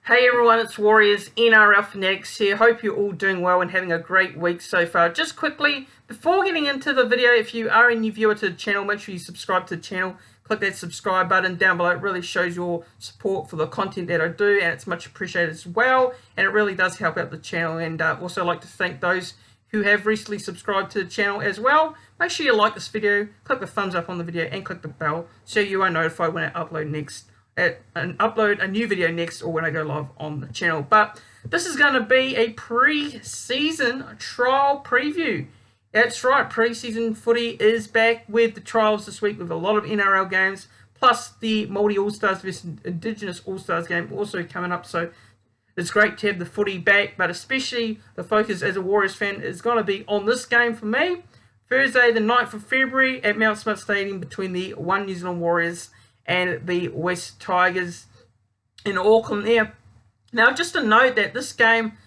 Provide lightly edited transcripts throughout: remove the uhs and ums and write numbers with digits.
Hey everyone, it's Warriors NRL Fanatics here. Hope you're all doing well and having a great week so far. Just quickly, before getting into the video, if you are a new viewer to the channel, make sure you subscribe to the channel. Click that subscribe button down below. It really shows your support for the content that I do, and it's much appreciated as well. And it really does help out the channel. And also I'd like to thank those who have recently subscribed to the channel as well. Make sure you like this video, click the thumbs up on the video, and click the bell so you are notified when I upload a new video next, or when I go live on the channel. But this is going to be a pre-season trial preview. That's right, pre-season footy is back with the trials this week with a lot of NRL games, plus the Māori All-Stars versus Indigenous All-Stars game also coming up. So it's great to have the footy back, but especially the focus as a Warriors fan is going to be on this game for me. Thursday the 9th of February at Mount Smith Stadium between the One New Zealand Warriors and the West Tigers in Auckland there. Now, just a note that this game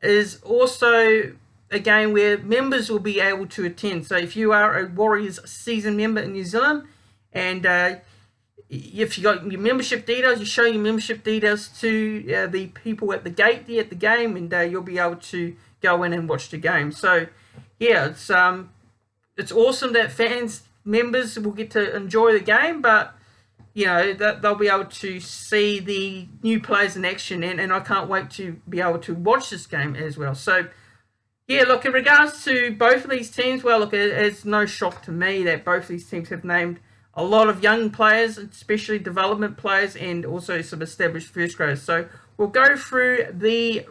is also a game where members will be able to attend. So if you are a Warriors season member in New Zealand, and if you got your membership details, you show your membership details to the people at the gate there at the game, and you'll be able to go in and watch the game. So yeah, it's awesome that members will get to enjoy the game, but you know, that they'll be able to see the new players in action, and I can't wait to be able to watch this game as well. So, yeah, look, in regards to both of these teams, well, look, it's no shock to me that both of these teams have named a lot of young players, especially development players, and also some established first graders. So, we'll go through the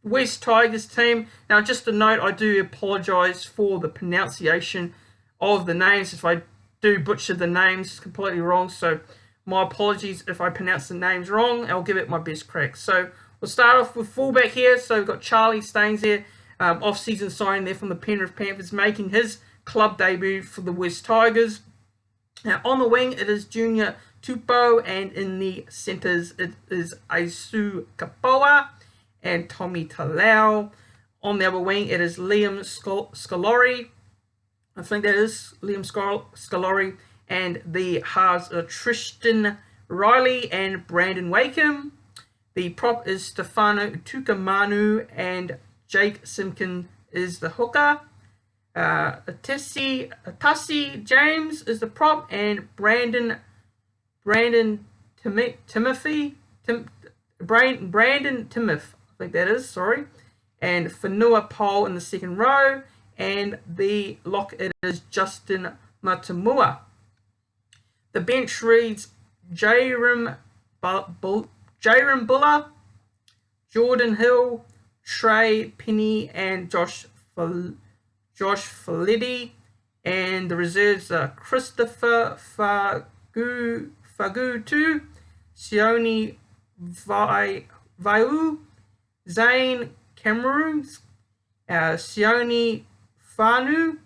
West Tigers team. Now, just a note, I do apologise for the pronunciation of the names. If I do butcher the names, it's completely wrong, so my apologies if I pronounce the names wrong. I'll give it my best crack. So we'll start off with fullback here. So we've got Charlie Staines here, off-season signing there from the Penrith Panthers, making his club debut for the West Tigers. Now on the wing, it is Junior Tupou, and in the centres, it is Aisu Kapoa and Tommy Talau. On the other wing, it is Liam Scolari. I think that is Liam Scolari. And the halves are Tristan Riley and Brandon Wakeham. The prop is Stefano Tukamanu, and Jake Simkin is the hooker. Atasi James is the prop, and Brandon Timothy, I think that is, sorry. And Whanua Pole in the second row, and the lock it is Justin Matamua. The bench reads Jairam Buller, Jordan Hill, Trey Penny, and Josh Felitti. And the reserves are Christopher Fagutu, Sione Vaiu, Zane Cameron, Sione Fanu,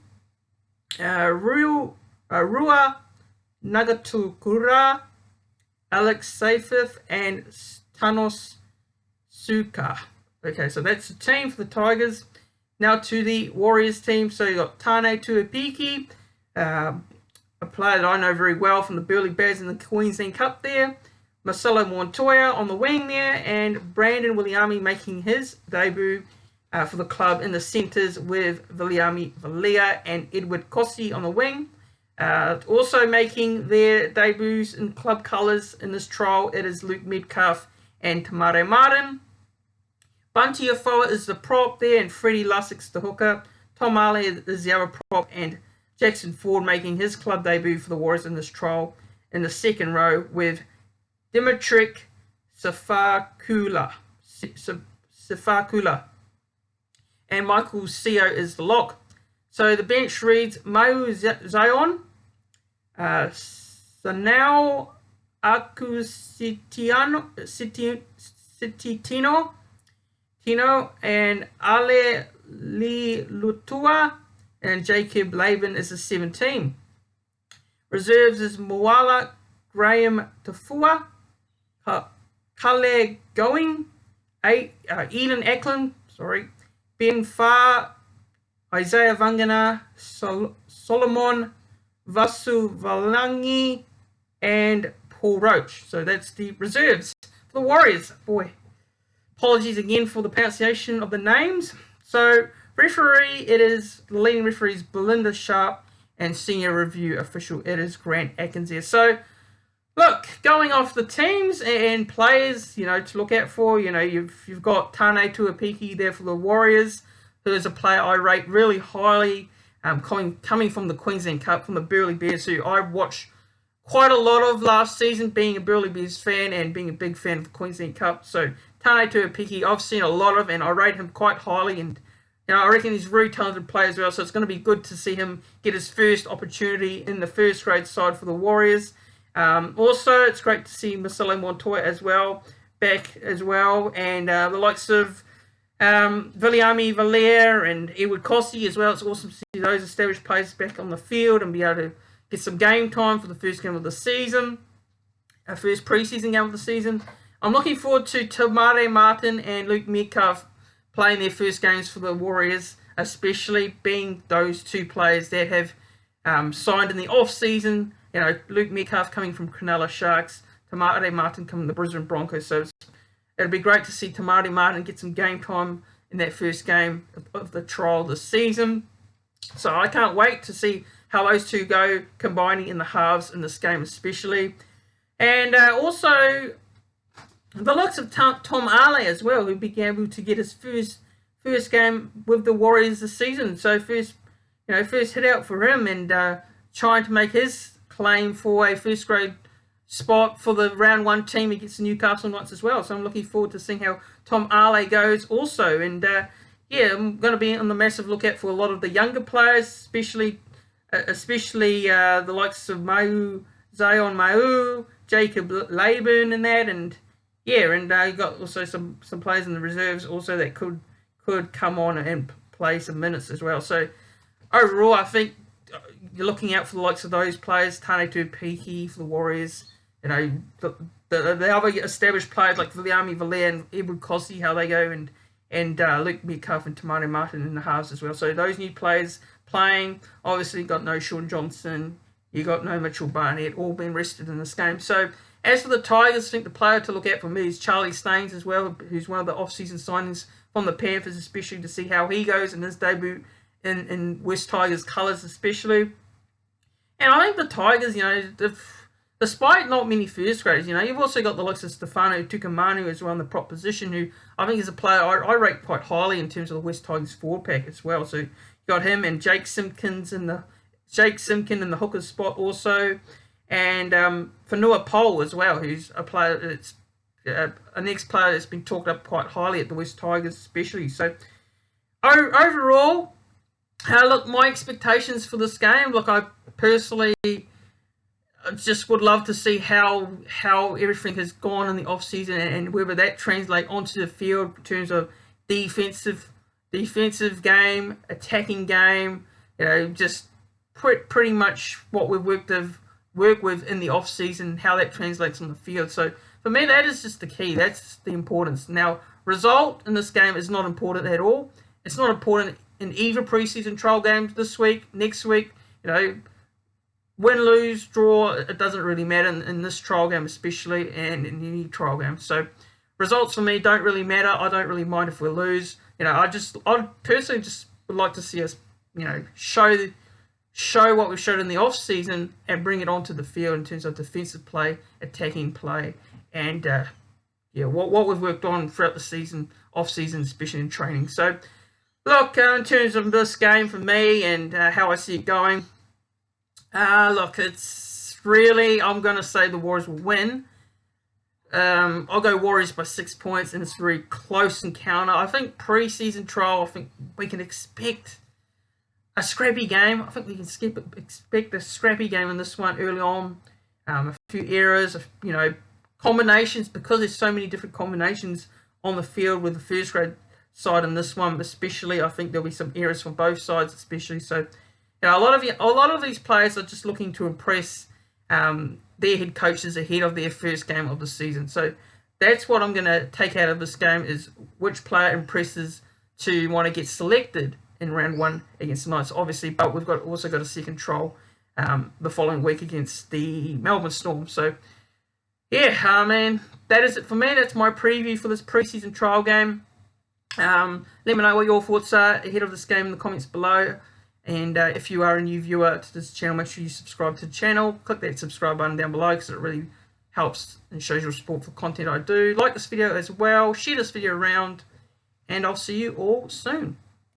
Rua Nagatukura, Alex Seyfith, and Thanos Suka. Okay, so that's the team for the Tigers. Now to the Warriors team. So you got Tane Tuapiki, a player that I know very well from the Burleigh Bears in the Queensland Cup there. Marcelo Montoya on the wing there, and Brandon Williami making his debut for the club in the centres, with Viliami Valia and Edward Kossi on the wing. Also making their debuts in club colours in this trial, it is Luke Metcalf and Tamare Martin. Bunty Afoa is the prop there, and Freddie Lussick's the hooker. Tom Ali is the other prop, and Jackson Ford making his club debut for the Warriors in this trial in the second row, with Dimitrik Safakula. And Michael Seo is the lock. So the bench reads Mau Zion, Sanao Acusitino, and Ale Lilutua, and Jacob Laban is the 17. Reserves is Moala Graham Tafua, Kale Going, Eden Eklund, Ben Farr, Isaiah Vangana, Solomon Vasu Valangi, and Paul Roach. So that's the reserves for the Warriors. Boy, Apologies again for the pronunciation of the names. So, referee, it is the leading referee is Belinda Sharp, and senior review official, it is Grant Atkins here. So, look, going off the teams and players, to look out for, you've got Tane Tuapiki there for the Warriors, who is a player I rate really highly, coming from the Queensland Cup, from the Burleigh Bears, who I watched quite a lot of last season, being a Burleigh Bears fan and being a big fan of the Queensland Cup. So, Tane Tuapiki, I've seen a lot of, and I rate him quite highly, and I reckon he's a very talented player as well, so it's going to be good to see him get his first opportunity in the first grade side for the Warriors. Also, it's great to see Marcelo Montoya as well, back as well, and the likes of Viliami Valère and Edward Cossey as well. It's awesome to see those established players back on the field and be able to get some game time for the first game of the season, our first preseason game of the season. I'm looking forward to Tamare Martin and Luke Metcalf playing their first games for the Warriors, especially being those two players that have signed in the off-season. Luke Metcalf coming from Cronulla Sharks, Tamare Martin coming from the Brisbane Broncos. So it'll be great to see Tamare Martin get some game time in that first game of the trial this season. So I can't wait to see how those two go combining in the halves in this game especially. And also the likes of Tom Ale as well, who began able to get his first game with the Warriors this season. So first hit out for him, and trying to make his claim for a first grade spot for the round 1 team against the Newcastle Knights as well. So I'm looking forward to seeing how Tom Ale goes also. And I'm going to be on the massive lookout for a lot of the younger players, especially the likes of Zion Mau, Jacob Laban and that, and you got also some players in the reserves also that could come on and play some minutes as well. So overall, I think you're looking out for the likes of those players, Tane Tuapiki for the Warriors, the other established players like Viliami Valère and Edward Cossey, how they go, and Luke Metcalf and Tamare Martin in the halves as well. So those new players playing, obviously got no Sean Johnson, you got no Mitchell Barnett, all been rested in this game. So as for the Tigers, I think the player to look out for me is Charlie Staines as well, who's one of the off-season signings from the Panthers, especially to see how he goes in his debut in West Tigers colours especially. And I think the Tigers, despite not many first graders, you've also got the likes of Stefano Tukamanu as well in the prop position, who I think is a player I rate quite highly in terms of the West Tigers forward pack as well. So you got him and Jake Simkin in the hooker spot also. And Whanua Pole as well, who's a player that's a next player that's been talked up quite highly at the West Tigers especially. So overall, look, my expectations for this game, look, I personally just would love to see how everything has gone in the off-season and whether that translates onto the field in terms of defensive game, attacking game, just pretty much what we've work with in the off season, how that translates on the field. So for me, that is just the key. That's the importance. Now, result in this game is not important at all. It's not important in either preseason trial games this week, next week. Win, lose, draw, it doesn't really matter in this trial game especially, and in any trial game. So results for me don't really matter. I don't really mind if we lose. I personally just would like to see us, show what we showed in the off season and bring it onto the field in terms of defensive play, attacking play, and what we've worked on throughout the season, off season, especially in training. So look, in terms of this game for me and how I see it going, look, it's really, I'm going to say the Warriors will win. I'll go Warriors by 6 points, and it's a very close encounter. I think pre-season trial, I think we can expect a scrappy game. I think we can expect a scrappy game in this one early on. A few errors, combinations, because there's so many different combinations on the field with the first grade side in this one, especially. I think there'll be some errors from both sides, especially. So, a lot of these players are just looking to impress their head coaches ahead of their first game of the season. So that's what I'm going to take out of this game, is which player impresses to want to get selected in round 1 against the Knights, obviously, but we've also got a second trial the following week against the Melbourne Storm. So, yeah, man, that is it for me. That's my preview for this preseason trial game. Let me know what your thoughts are ahead of this game in the comments below. And if you are a new viewer to this channel, make sure you subscribe to the channel. Click that subscribe button down below because it really helps and shows your support for the content I do. Like this video as well. Share this video around. And I'll see you all soon.